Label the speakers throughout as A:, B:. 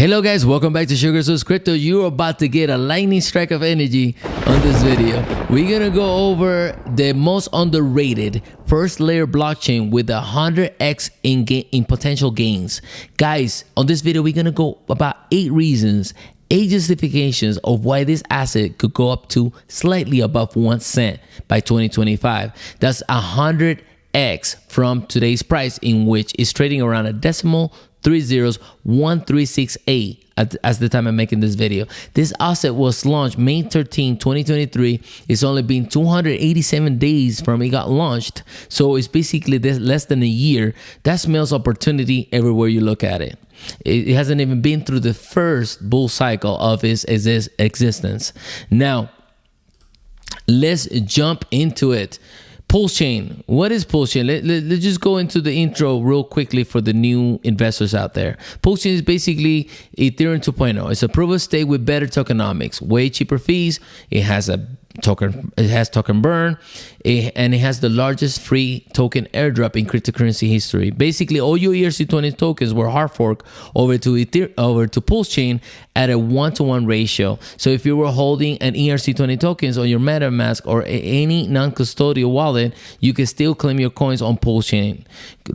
A: Hello guys, welcome back to Recursos Crypto. You're about to get a lightning strike of energy on this video. We're gonna go over the most underrated first layer blockchain with 100x in potential gains. Guys, on this video we're gonna go about 8 reasons, 8 justifications of why this asset could go up to slightly above 1 cent by 2025. That's 100x from today's price, in which is trading around a decimal 301,368 as the time I'm making this video. This asset was launched May 13, 2023. It's only been 287 days from it got launched, so it's basically less than a year. That smells opportunity everywhere you look at it. It hasn't even been through the first bull cycle of its existence. Now, let's jump into it. Pulsechain. What is Pulsechain? Let's just go into the intro real quickly for the new investors out there. Pulsechain is basically Ethereum 2.0. It's a proof of stake with better tokenomics, way cheaper fees. It has token burn, and it has the largest free token airdrop in cryptocurrency history. Basically, all your ERC20 tokens were hard forked over to Pulsechain at a 1-to-1 ratio. So if you were holding an ERC20 tokens on your MetaMask or any non-custodial wallet, you can still claim your coins on Pulsechain.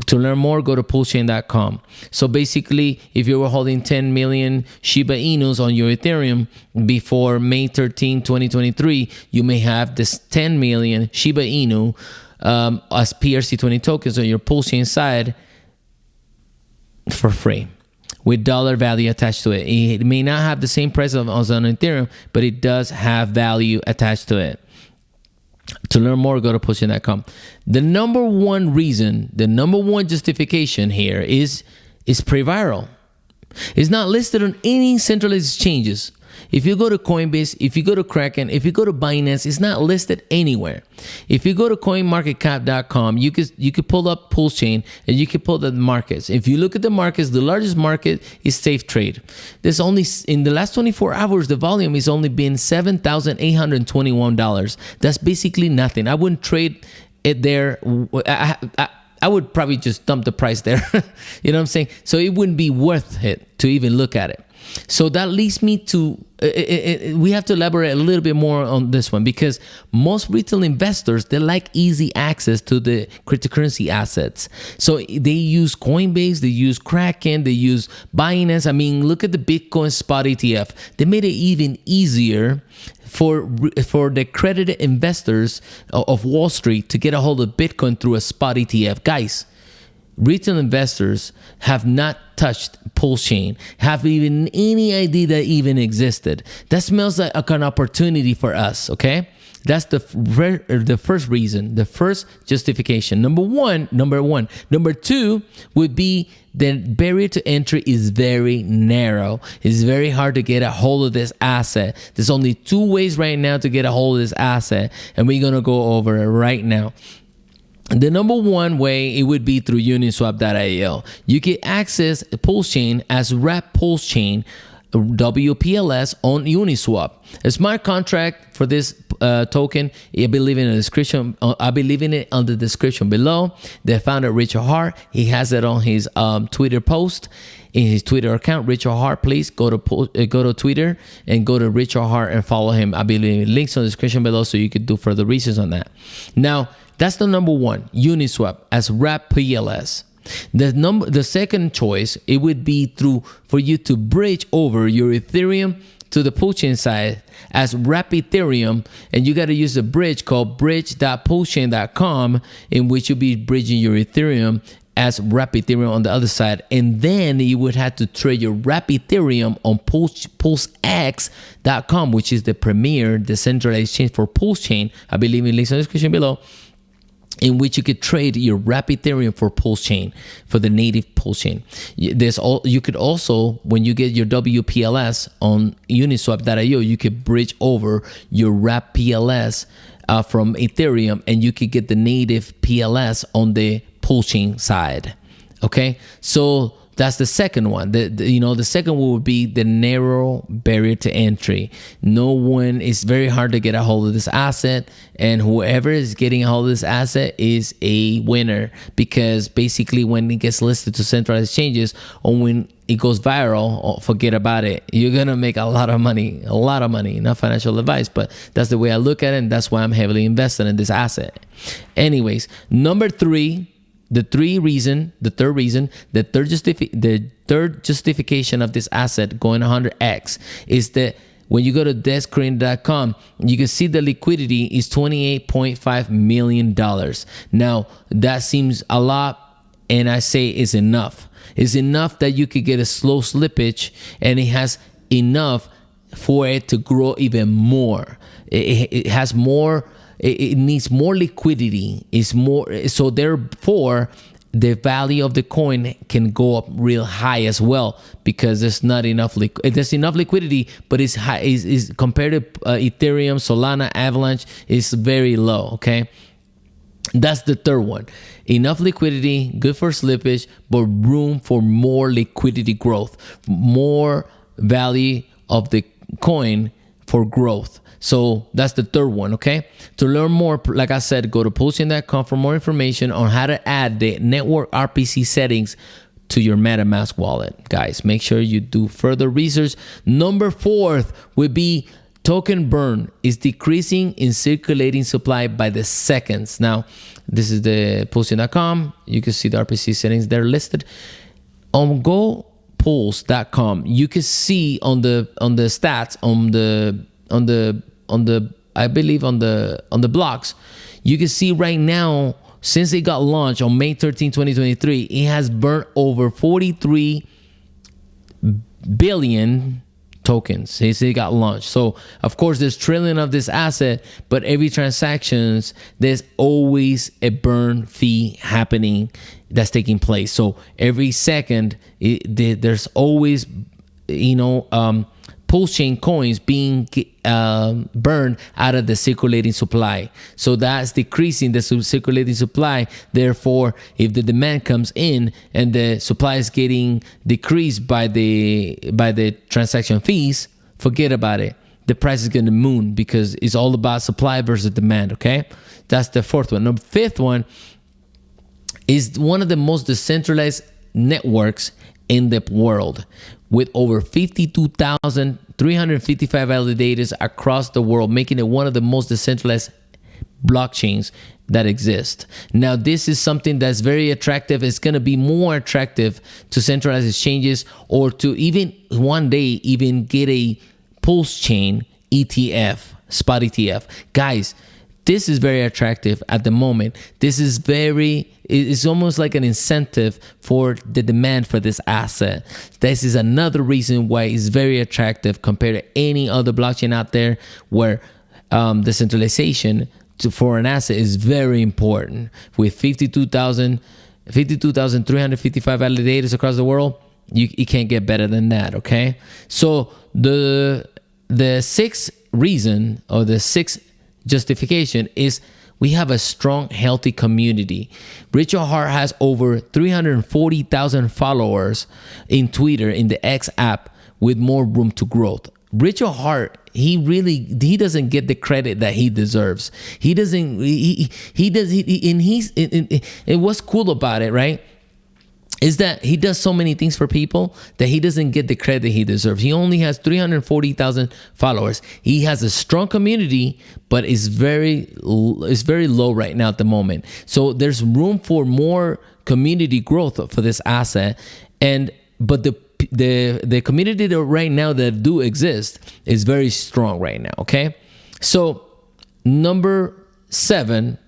A: To learn more, go to pulsechain.com. So basically, if you were holding 10 million Shiba Inus on your Ethereum before May 13, 2023, you may have this 10 million Shiba Inu as PRC20 tokens on your Pulsechain side for free, with dollar value attached to it. It may not have the same price as on Ethereum, but it does have value attached to it. To learn more, go to pulsechain.com. The number one reason, the number one justification here is pre-viral. It's not listed on any centralized exchanges. If you go to Coinbase, if you go to Kraken, if you go to Binance, it's not listed anywhere. If you go to coinmarketcap.com, you could pull up Pulsechain and you can pull up the markets. If you look at the markets, the largest market is Safe Trade. There's only, in the last 24 hours, the volume has only been $7,821. That's basically nothing. I wouldn't trade it there. I would probably just dump the price there. You know what I'm saying? So it wouldn't be worth it to even look at it. So that leads me to, we have to elaborate a little bit more on this one, because most retail investors, they like easy access to the cryptocurrency assets. So they use Coinbase, they use Kraken, they use Binance. I mean, look at the Bitcoin spot ETF. They made it even easier for the accredited investors of Wall Street to get a hold of Bitcoin through a spot ETF. Guys, retail investors have not touched Pulsechain, have even any idea that even existed. That smells like an opportunity for us, okay? That's the first reason, the first justification. Number one. Number two would be the barrier to entry is very narrow. It's very hard to get a hold of this asset. There's only 2 ways right now to get a hold of this asset, and we're gonna go over it right now. The number one way, it would be through Uniswap.io. You can access Pulsechain as wrap Pulsechain Wpls on Uniswap. A smart contract for this token, I'll be leaving it on the description below. The founder, Richard Hart, he has it on his Twitter post, in his Twitter account, Richard Hart. Please go to Twitter and go to Richard Hart and follow him. I'll be leaving links on the description below so you can do further research on that. Now, that's the number one, Uniswap as wrap PLS. The second choice, it would be for you to bridge over your Ethereum to the Pulsechain side as wrap Ethereum, and you got to use a bridge called bridge.pulsechain.com, in which you'll be bridging your Ethereum as wrap Ethereum on the other side, and then you would have to trade your wrap Ethereum on pulsex.com, which is the premier decentralized exchange for Pulsechain. I'll be leaving links in the description below, in which you could trade your wrap Ethereum for Pulsechain, for the native Pulsechain. You could also, when you get your WPLS on Uniswap.io, you could bridge over your wrap PLS from Ethereum, and you could get the native PLS on the Pulsechain side. Okay, so that's the second one. The second one would be the narrow barrier to entry. No one is very hard to get a hold of this asset, and whoever is getting a hold of this asset is a winner, because basically when it gets listed to centralized exchanges or when it goes viral, forget about it. You're gonna make a lot of money. Not financial advice, but that's the way I look at it, and that's why I'm heavily invested in this asset. Anyways, number three. The third justification of this asset going 100x is that when you go to deskcrane.com, you can see the liquidity is $28.5 million. Now, that seems a lot, and I say it's enough. It's enough that you could get a slow slippage, and it has enough for it to grow even more. It has more. It needs more liquidity. It's more, so therefore the value of the coin can go up real high as well, because there's not enough there's enough liquidity, but it's high. Is compared to Ethereum, Solana, Avalanche, is very low. Okay, that's the third one. Enough liquidity, good for slippage, but room for more liquidity growth, more value of the coin for growth. So that's the third one, okay? To learn more, like I said, go to pulsechain.com for more information on how to add the network RPC settings to your MetaMask wallet. Guys, make sure you do further research. Number 4 would be token burn is decreasing in circulating supply by the seconds. Now, this is the pulsechain.com. You can see the RPC settings there listed. On gopulse.com, you can see on the stats on the I believe on the blocks, you can see right now, since it got launched on May 13, 2023, it has burned over 43 billion tokens since it got launched. So of course there's trillion of this asset, but every transactions, there's always a burn fee happening that's taking place. So every second there's always, Pulsechain coins being burned out of the circulating supply. So that's decreasing the circulating supply. Therefore, if the demand comes in and the supply is getting decreased by the transaction fees, forget about it. The price is going to moon, because it's all about supply versus demand, okay? That's the fourth one. Number 5th one is one of the most decentralized networks in the world, with over 52,355 validators across the world, making it one of the most decentralized blockchains that exist. Now, this is something that's very attractive. It's going to be more attractive to centralized exchanges, or to even one day even get a Pulsechain ETF, spot ETF. Guys, this is very attractive at the moment. It's almost like an incentive for the demand for this asset. This is another reason why it's very attractive compared to any other blockchain out there, where decentralization for an asset is very important. With 52,355 validators across the world, you can't get better than that, okay? So the sixth reason, or the sixth justification, is we have a strong, healthy community. Richard Hart has over 340,000 followers in Twitter, in the X app, with more room to growth. Richard Hart, he doesn't get the credit that he deserves. And what's cool about it, right, is that he does so many things for people that he doesn't get the credit he deserves. He only has 340,000 followers. He has a strong community, but it's very low right now at the moment. So there's room for more community growth for this asset. But the community that right now that do exist is very strong right now, okay? So number 7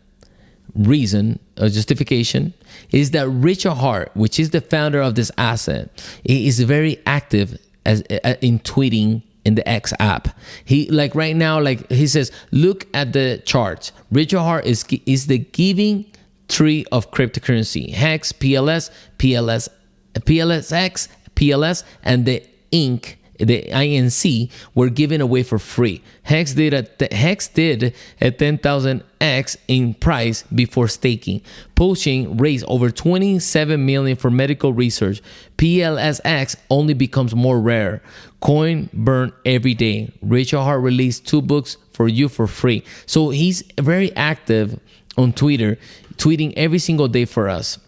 A: reason or justification is that Richard Hart, which is the founder of this asset, he is very active in tweeting in the X app. He, like right now, like he says, look at the charts. Richard Hart is the giving tree of cryptocurrency: Hex, PLS, PLSX, PLS, and the ink the INC were given away for free. Hex did a 10,000x in price before staking. Pulsechain raised over 27 million for medical research. PLSX only becomes more rare. Coin burn every day. Richard Hart released 2 books for you for free. So he's very active on Twitter, tweeting every single day for us.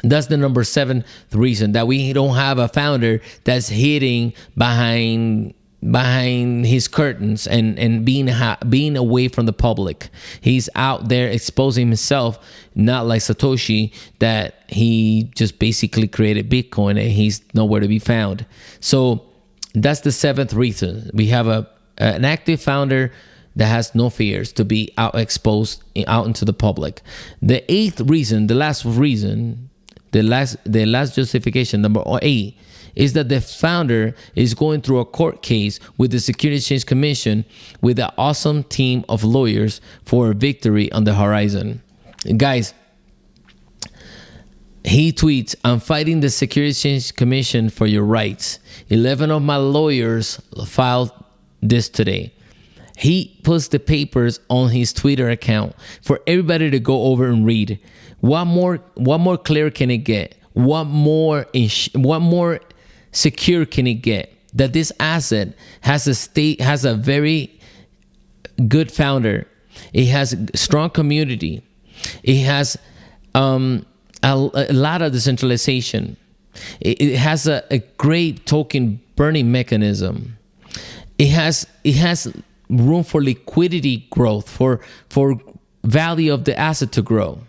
A: That's the number 7th reason, that we don't have a founder that's hiding behind his curtains and being away from the public. He's out there exposing himself, not like Satoshi, that he just basically created Bitcoin and he's nowhere to be found. So that's the 7th reason. We have an active founder that has no fears to be exposed out into the public. The 8th reason, the last reason, the last justification, number 8, is that the founder is going through a court case with the Securities Exchange Commission with an awesome team of lawyers for a victory on the horizon. Guys, he tweets, "I'm fighting the Securities Exchange Commission for your rights. 11 of my lawyers filed this today." He puts the papers on his Twitter account for everybody to go over and read. What more clear can it get? What more secure can it get? That this asset has a very good founder. It has a strong community. It has a lot of decentralization. It has a great token burning mechanism. It has room for liquidity growth, for value of the asset to grow.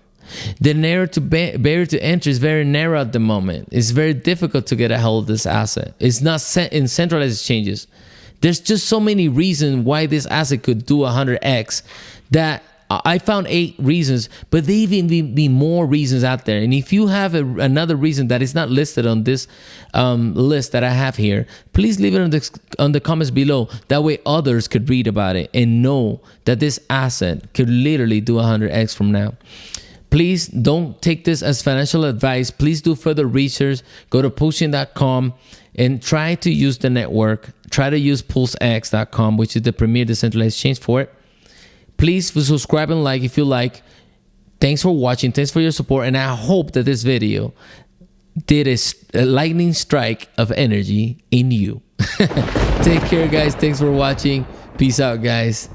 A: The barrier to entry is very narrow at the moment. It's very difficult to get a hold of this asset. It's not set in centralized exchanges. There's just so many reasons why this asset could do 100x that I found 8 reasons, but there even be more reasons out there. And if you have another reason that is not listed on this list that I have here, please leave it on the comments below. That way others could read about it and know that this asset could literally do 100x from now. Please don't take this as financial advice. Please do further research. Go to pulsechain.com and try to use the network. Try to use pulsex.com, which is the premier decentralized exchange for it. Please subscribe and like if you like. Thanks for watching. Thanks for your support. And I hope that this video did a lightning strike of energy in you. Take care, guys. Thanks for watching. Peace out, guys.